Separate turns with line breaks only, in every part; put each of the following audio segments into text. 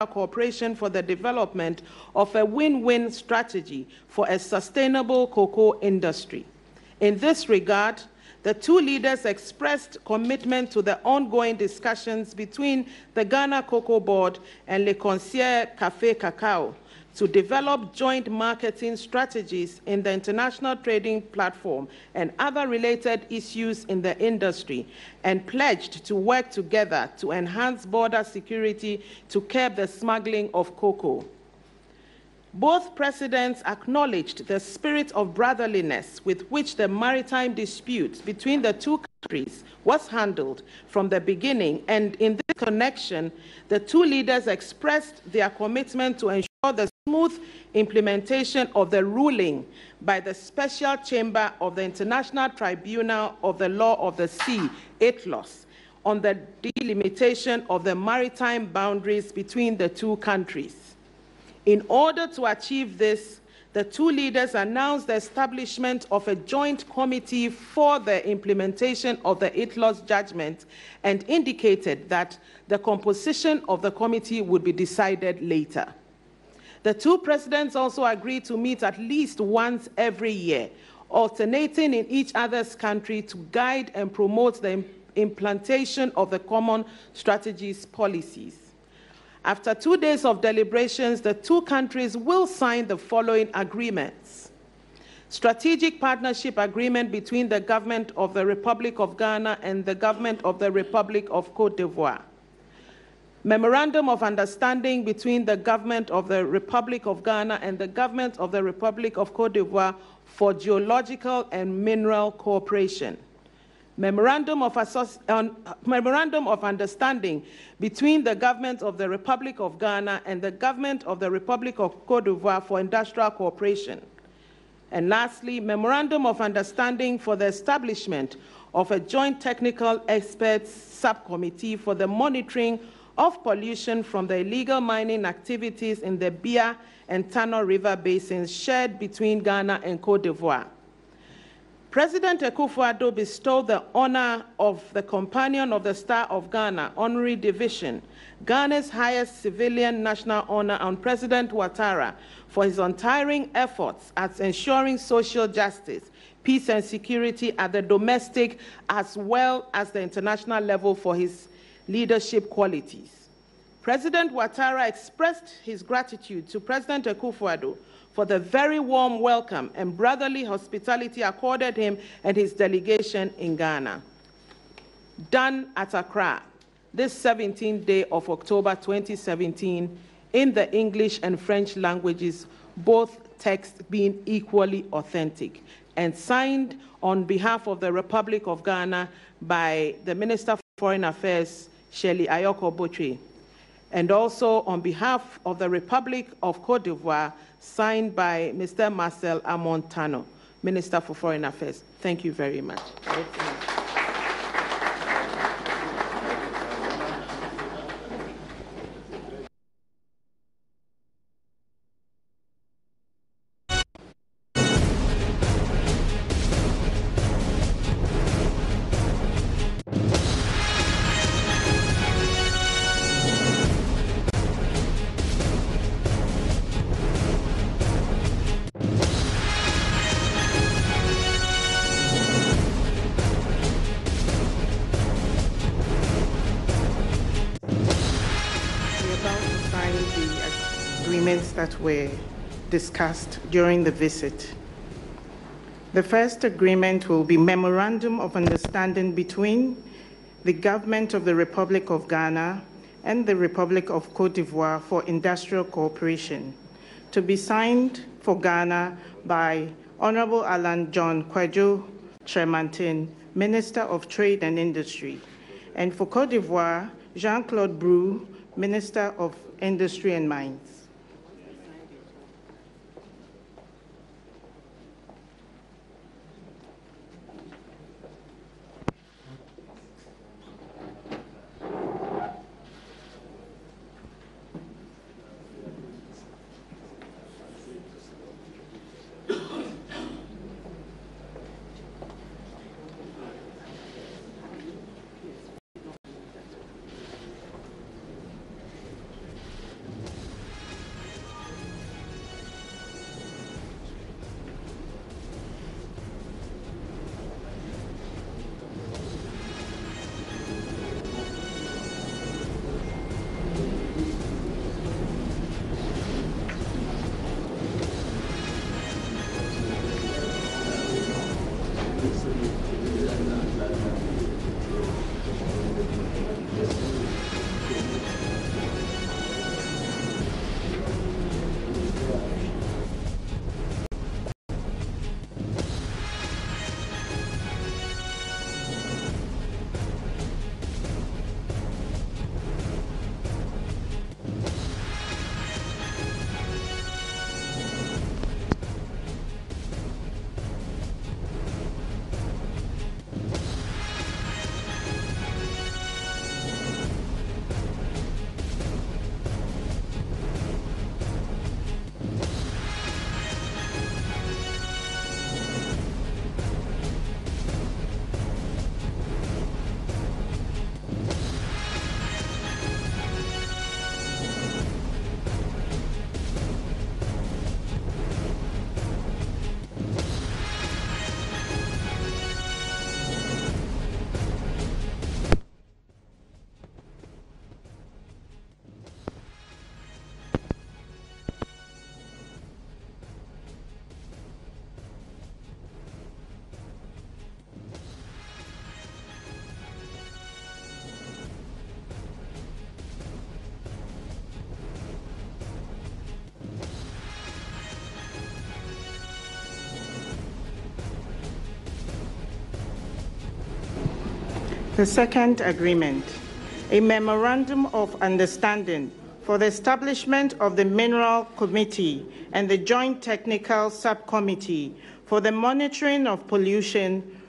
cooperation for the development of a win-win strategy for a sustainable cocoa industry. In this regard, the two leaders expressed commitment to the ongoing discussions between the Ghana Cocoa Board and Le Conseil Café Cacao to develop joint marketing strategies in the international trading platform and other related issues in the industry, and pledged to work together to enhance border security to curb the smuggling of cocoa. Both presidents acknowledged the spirit of brotherliness with which the maritime dispute between the two countries was handled from the beginning, and in this connection, the two leaders expressed their commitment to ensure the smooth implementation of the ruling by the Special Chamber of the International Tribunal of the Law of the Sea, ITLOS, on the delimitation of the maritime boundaries between the two countries. In order to achieve this, the two leaders announced the establishment of a joint committee for the implementation of the ITLOS judgment and indicated that the composition of the committee would be decided later. The two presidents also agreed to meet at least once every year, alternating in each other's country to guide and promote the implementation of the common strategies policies. After 2 days of deliberations, the two countries will sign the following agreements: Strategic Partnership Agreement between the Government of the Republic of Ghana and the Government of the Republic of Cote d'Ivoire. Memorandum of Understanding between the Government of the Republic of Ghana and the Government of the Republic of Cote d'Ivoire for geological and mineral cooperation. Memorandum of Understanding between the Government of the Republic of Ghana and the Government of the Republic of Cote d'Ivoire for industrial cooperation. And lastly, Memorandum of Understanding for the establishment of a joint technical experts subcommittee for the monitoring of pollution from the illegal mining activities in the Bia and Tano River basins shared between Ghana and Cote d'Ivoire. President Akufo-Addo bestowed the honor of the Companion of the Star of Ghana, Honorary Division, Ghana's highest civilian national honor, on President Ouattara for his untiring efforts at ensuring social justice, peace and security at the domestic as well as the international level for his leadership qualities. President Ouattara expressed his gratitude to President Akufo-Addo for the very warm welcome and brotherly hospitality accorded him and his delegation in Ghana. Done at Accra, this 17th day of October 2017, in the English and French languages, both texts being equally authentic, and signed on behalf of the Republic of Ghana by the Minister for Foreign Affairs, Shirley Ayoko-Botwe, and also on behalf of the Republic of Cote d'Ivoire, signed by Mr. Marcel Amontano, Minister for Foreign Affairs. Thank you very much. That were discussed during the visit. The first agreement will be Memorandum of Understanding between the Government of the Republic of Ghana and the Republic of Cote d'Ivoire for industrial cooperation, to be signed for Ghana by Honorable Alan John Kwadwo Tremantin, Minister of Trade and Industry, and for Cote d'Ivoire, Jean-Claude Brou, Minister of Industry and Mines.
The second agreement, a memorandum of understanding for the establishment of the Mineral Committee and the Joint Technical Subcommittee for the monitoring of pollution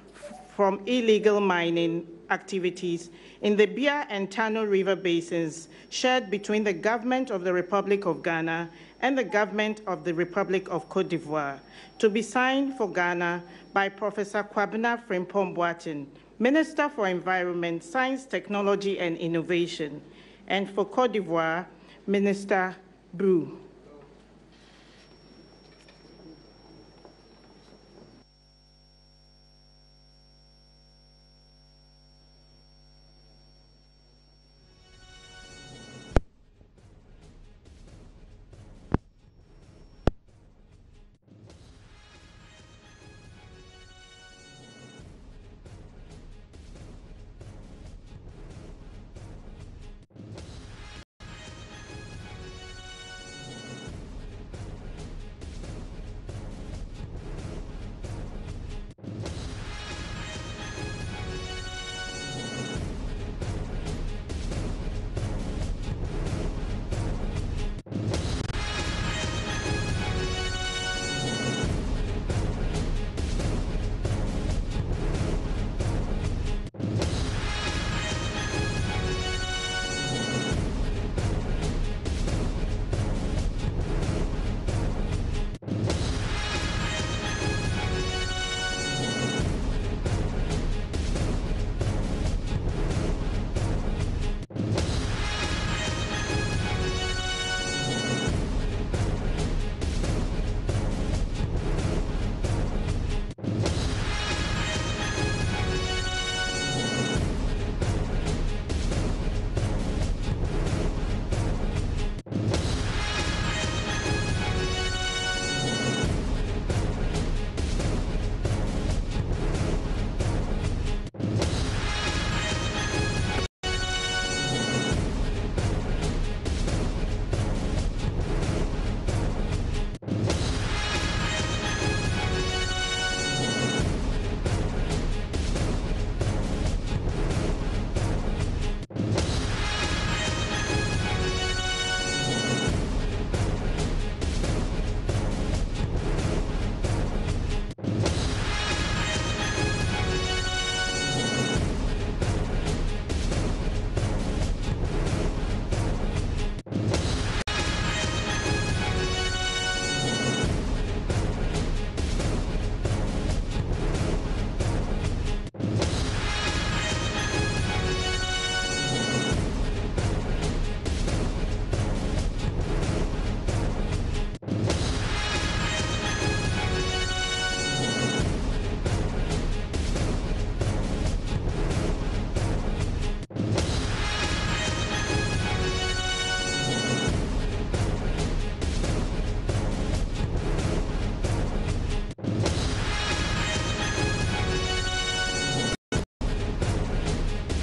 from illegal mining activities in the Bia and Tano River basins shared between the Government of the Republic of Ghana and the Government of the Republic of Cote d'Ivoire, to be signed for Ghana by Professor Kwabena Frimpong Boateng, Minister for Environment, Science, Technology and Innovation, and for Cote d'Ivoire, Minister Brou.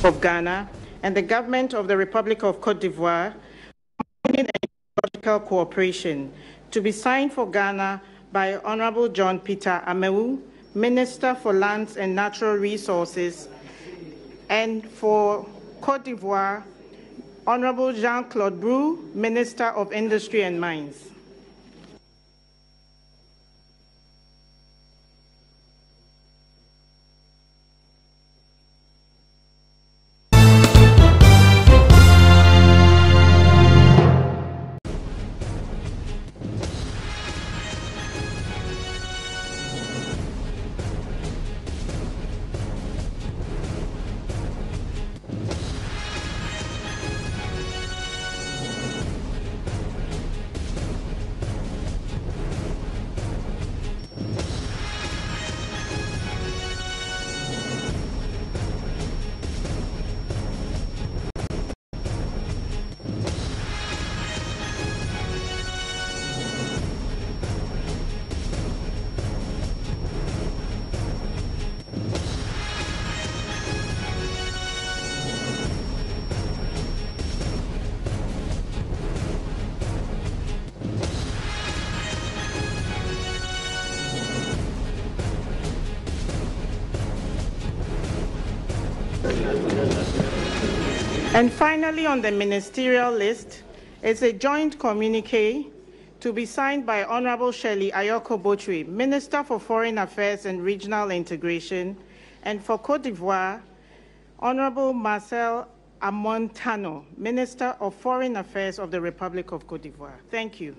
Of Ghana and the Government of the Republic of Cote d'Ivoire in ecological cooperation, to be signed for Ghana by Honorable John Peter Amewu, Minister for Lands and Natural Resources, and for Cote d'Ivoire, Honorable Jean-Claude Brou, Minister of Industry and Mines. And finally, on the ministerial list is a joint communique to be signed by Honorable Shirley Ayoko Botri, Minister for Foreign Affairs and Regional Integration, and for Côte d'Ivoire, Honorable Marcel Amontano, Minister of Foreign Affairs of the Republic of Côte d'Ivoire. Thank you.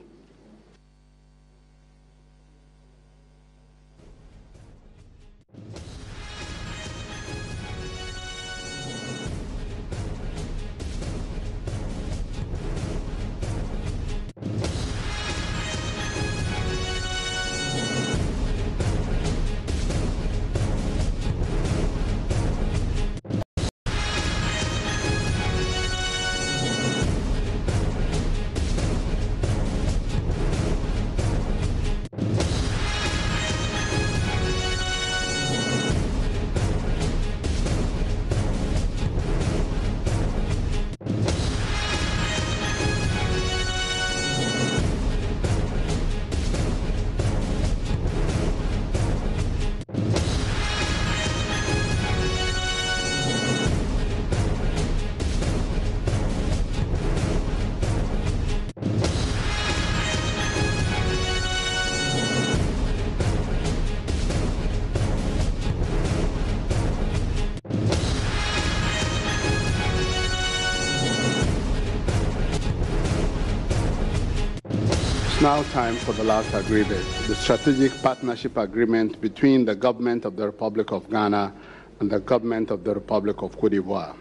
Now time for the last agreement, the strategic partnership agreement between the government of the Republic of Ghana and the government of the Republic of Côte d'Ivoire.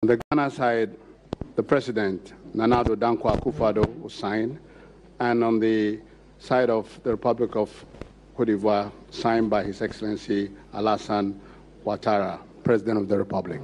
On the Ghana side, the President, Nana Addo Dankwa Akufo-Addo, will sign, and on the side of the Republic of Côte d'Ivoire, signed by His Excellency Alassane Ouattara, President of the Republic.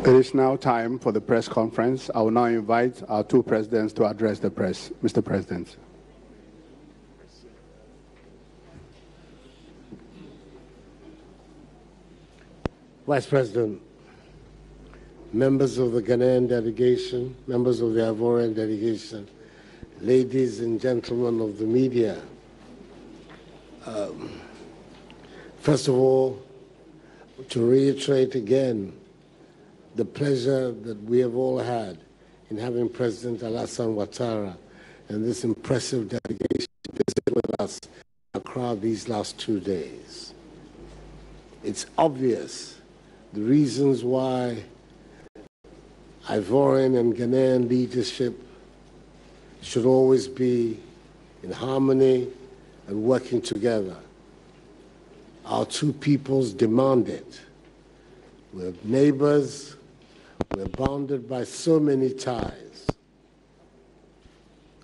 It is now time for the press conference. I will now invite our two presidents to address the press. Mr. President.
Vice President, members of the Ghanaian delegation, members of the Ivorian delegation, ladies and gentlemen of the media, first of all, to reiterate again the pleasure that we have all had in having President Alassane Ouattara and this impressive delegation visit with us in Accra these last 2 days. It's obvious the reasons why Ivorian and Ghanaian leadership should always be in harmony and working together. Our two peoples demand it. We're neighbors, we're bounded by so many ties.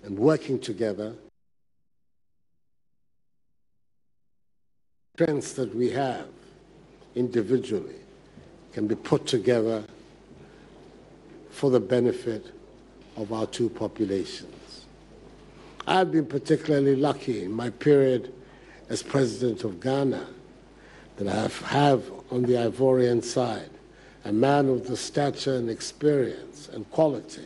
And working together, strengths that we have individually can be put together for the benefit of our two populations. I've been particularly lucky in my period as President of Ghana that I have on the Ivorian side a man of the stature and experience and quality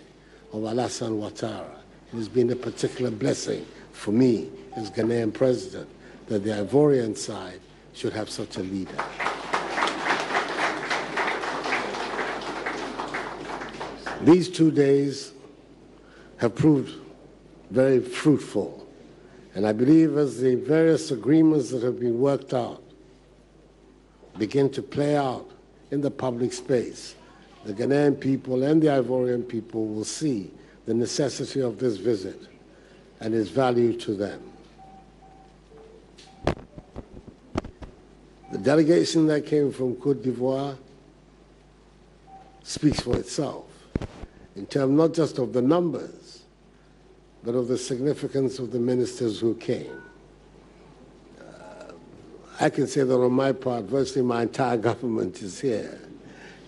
of Alassane Ouattara. It has been a particular blessing for me as Ghanaian President that the Ivorian side should have such a leader. These 2 days have proved very fruitful, and I believe as the various agreements that have been worked out begin to play out in the public space, the Ghanaian people and the Ivorian people will see the necessity of this visit and its value to them. The delegation that came from Côte d'Ivoire speaks for itself in terms not just of the numbers, but of the significance of the ministers who came. I can say that on my part, virtually my entire government is here,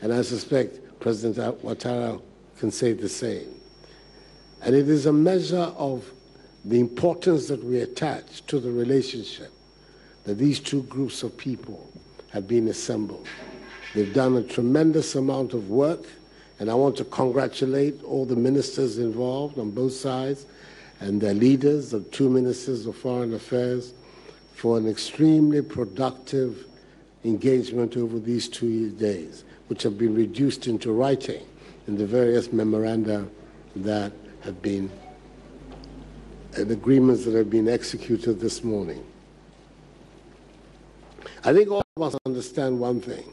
and I suspect President Ouattara can say the same. And it is a measure of the importance that we attach to the relationship that these two groups of people have been assembled. They've done a tremendous amount of work, and I want to congratulate all the ministers involved on both sides and their leaders, the two ministers of foreign affairs, for an extremely productive engagement over these 2 days, which have been reduced into writing in the various memoranda that have been, and agreements that have been executed this morning. I think all of us understand one thing,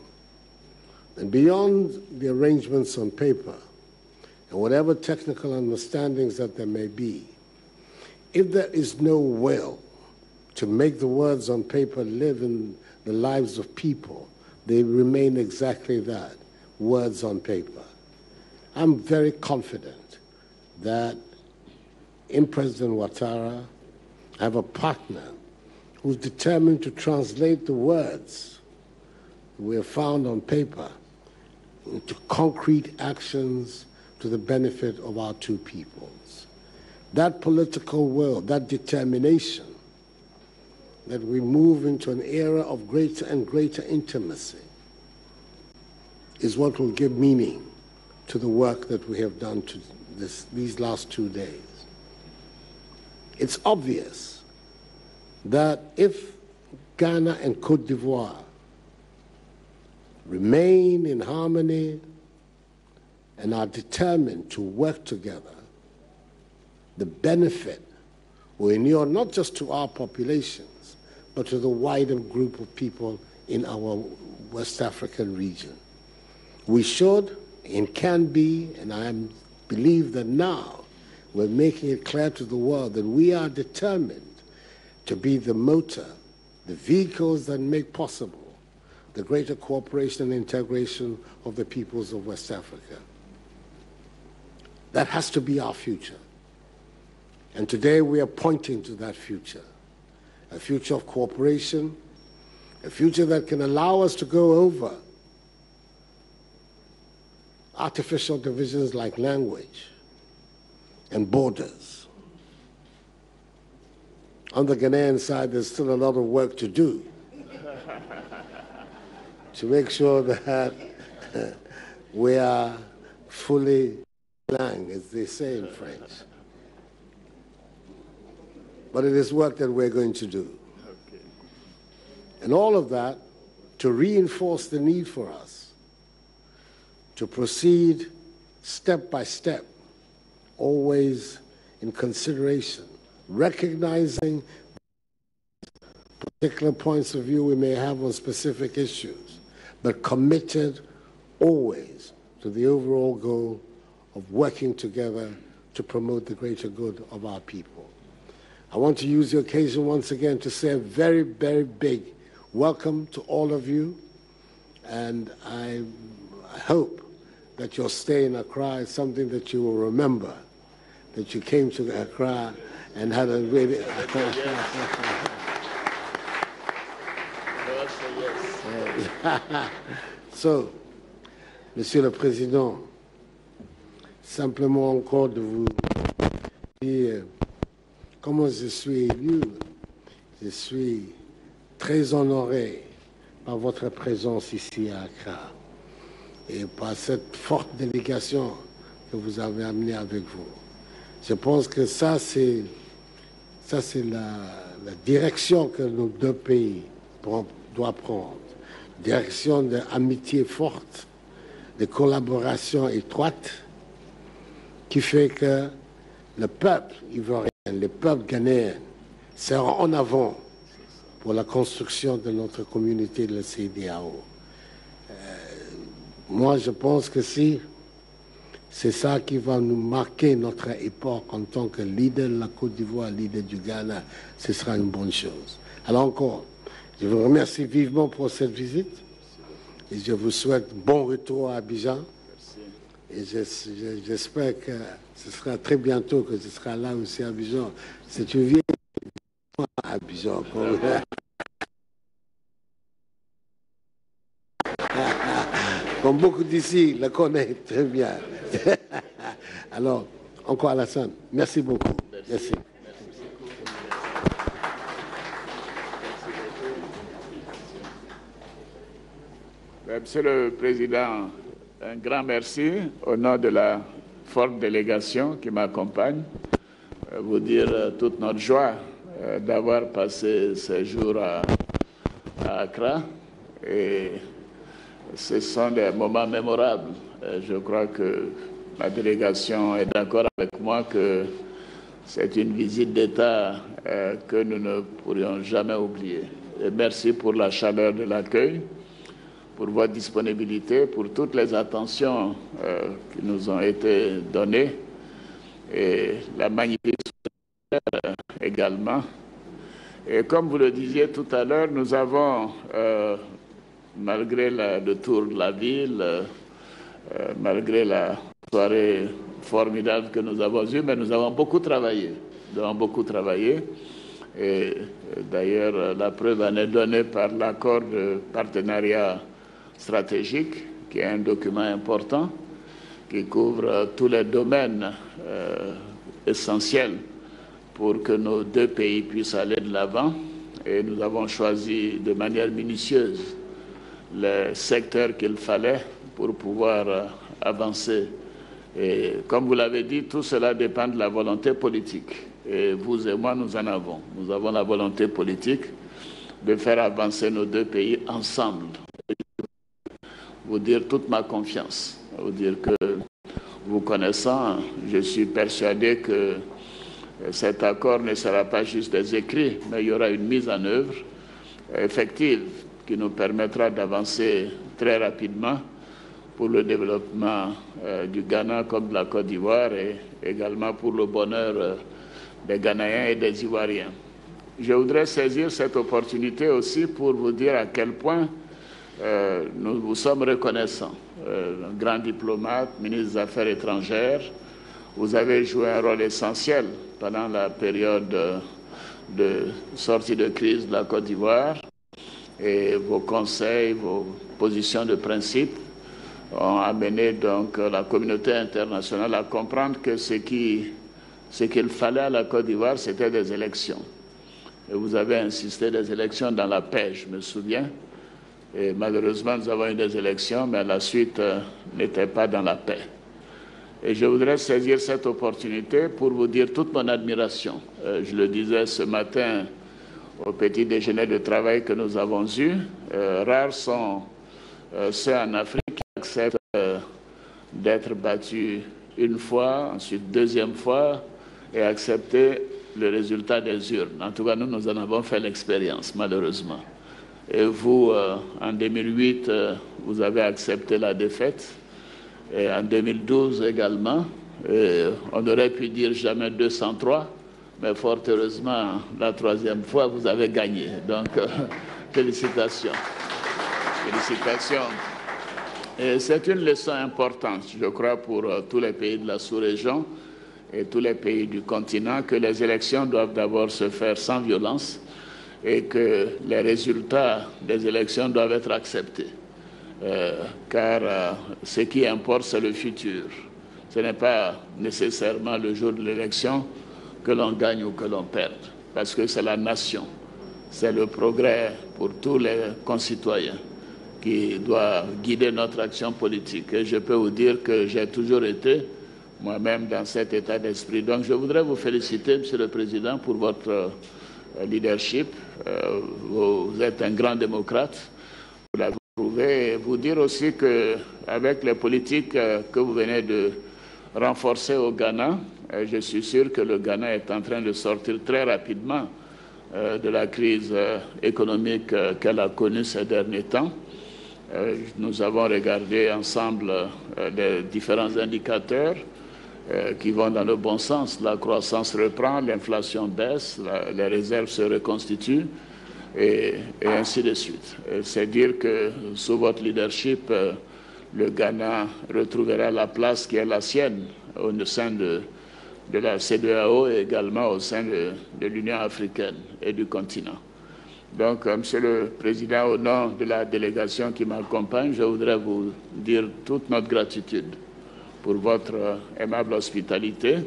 and beyond the arrangements on paper and whatever technical understandings that there may be, if there is no will to make the words on paper live in the lives of people, they remain exactly that, words on paper. I'm very confident that in President Ouattara, I have a partner who's determined to translate the words we have found on paper into concrete actions to the benefit of our two peoples. That political will, that determination, that we move into an era of greater and greater intimacy is what will give meaning to the work that we have done to these last 2 days. It's obvious that if Ghana and Côte d'Ivoire remain in harmony and are determined to work together, the benefit will inure not just to our populations, but to the wider group of people in our West African region. We should and can be, and I believe that now we're making it clear to the world that we are determined to be the motor, the vehicles that make possible the greater cooperation and integration of the peoples of West Africa. That has to be our future. And today we are pointing to that future, a future of cooperation, a future that can allow us to go over artificial divisions like language and borders. On the Ghanaian side, there's still a lot of work to do to make sure that we are fully lang, as they say in French. But it is work that we're going to do. Okay. And all of that to reinforce the need for us to proceed step by step, always in consideration, recognizing particular points of view we may have on specific issues, but committed always to the overall goal of working together to promote the greater good of our people. I want to use the occasion once again to say a very, very big welcome to all of you, and I hope that your stay in Accra is something that you will remember, that you came to Accra and had a really... So, Monsieur le Président, simplement encore de vous dire comment je suis élu. Je suis très honoré par votre présence ici à Accra et par cette forte délégation que vous avez amenée avec vous. Je pense que ça c'est la direction que nos deux pays doivent prendre. Direction d'amitié forte, de collaboration étroite, qui fait que le peuple ivoirien, le peuple ghanéen sera en avant pour la construction de notre communauté de la CEDEAO. Moi, je pense que si c'est ça qui va nous marquer notre époque en tant que leader de la Côte d'Ivoire, leader du Ghana, ce sera une bonne chose. Alors encore, je vous remercie vivement pour cette visite et je vous souhaite bon retour à Abidjan. Et j'espère que ce sera très bientôt que ce sera là aussi à Abidjan. C'est une vieille à Abidjan. Comme beaucoup d'ici le connaissent très bien. Alors, encore Alassane, merci beaucoup. Merci.
Monsieur le Président, un grand merci au nom de la forte délégation qui m'accompagne. Vous dire toute notre joie d'avoir passé ces jours à Accra. Et ce sont des moments mémorables. Je crois que ma délégation est d'accord avec moi que c'est une visite d'État que nous ne pourrions jamais oublier. Et merci pour la chaleur de l'accueil, pour votre disponibilité, pour toutes les attentions qui nous ont été données et la magnifique également. Et comme vous le disiez tout à l'heure, nous avons, malgré le tour de la ville, malgré la soirée formidable que nous avons eue, mais nous avons beaucoup travaillé. Nous avons beaucoup travaillé. Et d'ailleurs, la preuve en est donnée par l'accord de partenariat stratégique, qui est un document important, qui couvre tous les domaines essentiels pour que nos deux pays puissent aller de l'avant. Et nous avons choisi de manière minutieuse les secteurs qu'il fallait pour pouvoir avancer. Et comme vous l'avez dit, tout cela dépend de la volonté politique. Et vous et moi, nous en avons. Nous avons la volonté politique de faire avancer nos deux pays ensemble. Vous dire toute ma confiance, vous dire que vous connaissant, je suis persuadé que cet accord ne sera pas juste des écrits, mais il y aura une mise en œuvre effective qui nous permettra d'avancer très rapidement pour le développement du Ghana comme de la Côte d'Ivoire et également pour le bonheur des Ghanéens et des Ivoiriens. Je voudrais saisir cette opportunité aussi pour vous dire à quel point nous vous sommes reconnaissants. Un grand diplomate, ministre des Affaires étrangères, vous avez joué un rôle essentiel pendant la période de sortie de crise de la Côte d'Ivoire et vos conseils, vos positions de principe ont amené donc la communauté internationale à comprendre que ce qu'il fallait à la Côte d'Ivoire, c'était des élections. Et vous avez insisté des élections dans la paix, je me souviens. Et malheureusement, nous avons eu des élections, mais la suite n'était pas dans la paix. Et je voudrais saisir cette opportunité pour vous dire toute mon admiration. Je le disais ce matin au petit déjeuner de travail que nous avons eu. Rares sont ceux en Afrique qui acceptent d'être battus une fois, ensuite deuxième fois, et accepter le résultat des urnes. En tout cas, nous en avons fait l'expérience, malheureusement. Et vous, en 2008, vous avez accepté la défaite. Et en 2012 également, on aurait pu dire jamais 203, mais fort heureusement, la troisième fois, vous avez gagné. Donc, félicitations. Félicitations. Et c'est une leçon importante, je crois, pour tous les pays de la sous-région et tous les pays du continent, que les élections doivent d'abord se faire sans violence et que les résultats des élections doivent être acceptés. Car ce qui importe, c'est le futur. Ce n'est pas nécessairement le jour de l'élection que l'on gagne ou que l'on perde, parce que c'est la nation, c'est le progrès pour tous les concitoyens qui doit guider notre action politique. Et je peux vous dire que j'ai toujours été moi-même dans cet état d'esprit. Donc je voudrais vous féliciter, Monsieur le Président, pour votre leadership. Vous êtes un grand démocrate, vous l'avez prouvé, et vous dire aussi qu'avec les politiques que vous venez de renforcer au Ghana, je suis sûr que le Ghana est en train de sortir très rapidement de la crise économique qu'elle a connue ces derniers temps. Nous avons regardé ensemble les différents indicateurs qui vont dans le bon sens. La croissance reprend, l'inflation baisse, les réserves se reconstituent et ainsi de suite. C'est dire que sous votre leadership, le Ghana retrouvera la place qui est la sienne au sein de la CEDEAO et également au sein de l'Union africaine et du continent. Donc, Monsieur le Président, au nom de la délégation qui m'accompagne, je voudrais vous dire toute notre gratitude pour votre aimable hospitalité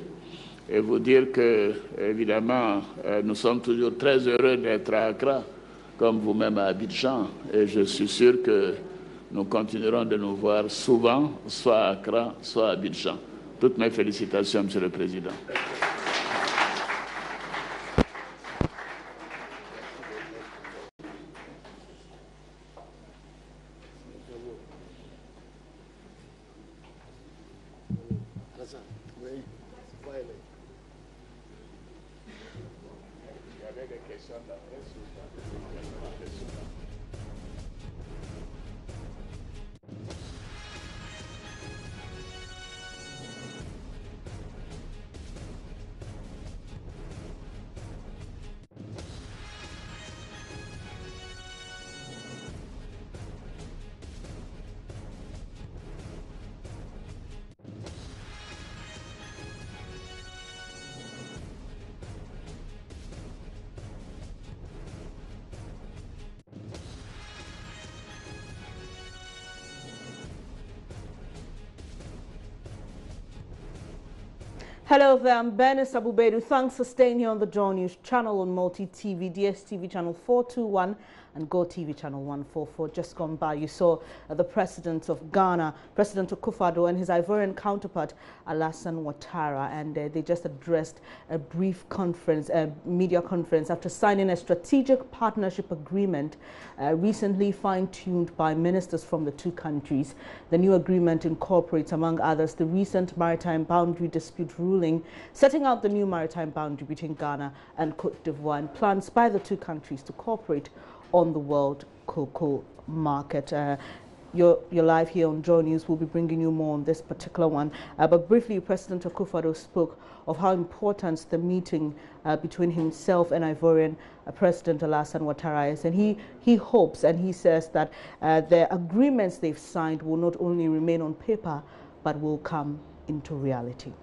et vous dire que, évidemment, nous sommes toujours très heureux d'être à Accra, comme vous-même à Abidjan, et je suis sûr que nous continuerons de nous voir souvent, soit à Accra, soit à Abidjan. Toutes mes félicitations, Monsieur le Président.
Hello there, I'm Bernice Abubedu. Thanks for staying here on the Dawn News channel on Multi-TV, DSTV channel 421 and GoTV channel 144. Just gone by, you saw the President of Ghana, President Akufo-Addo, and his Ivorian counterpart, Alassane Ouattara, and they just addressed a brief conference, media conference, after signing a strategic partnership agreement recently fine-tuned by ministers from the two countries. The new agreement incorporates, among others, the recent maritime boundary dispute ruling, setting out the new maritime boundary between Ghana and Cote d'Ivoire, and plans by the two countries to cooperate on the world cocoa market. You're live here on Dawn News. We'll be bringing you more on this particular one. But briefly, President Akufo-Addo spoke of how important the meeting between himself and Ivorian President Alassane Ouattara is. And he hopes and he says that the agreements they've signed will not only remain on paper, but will come into reality.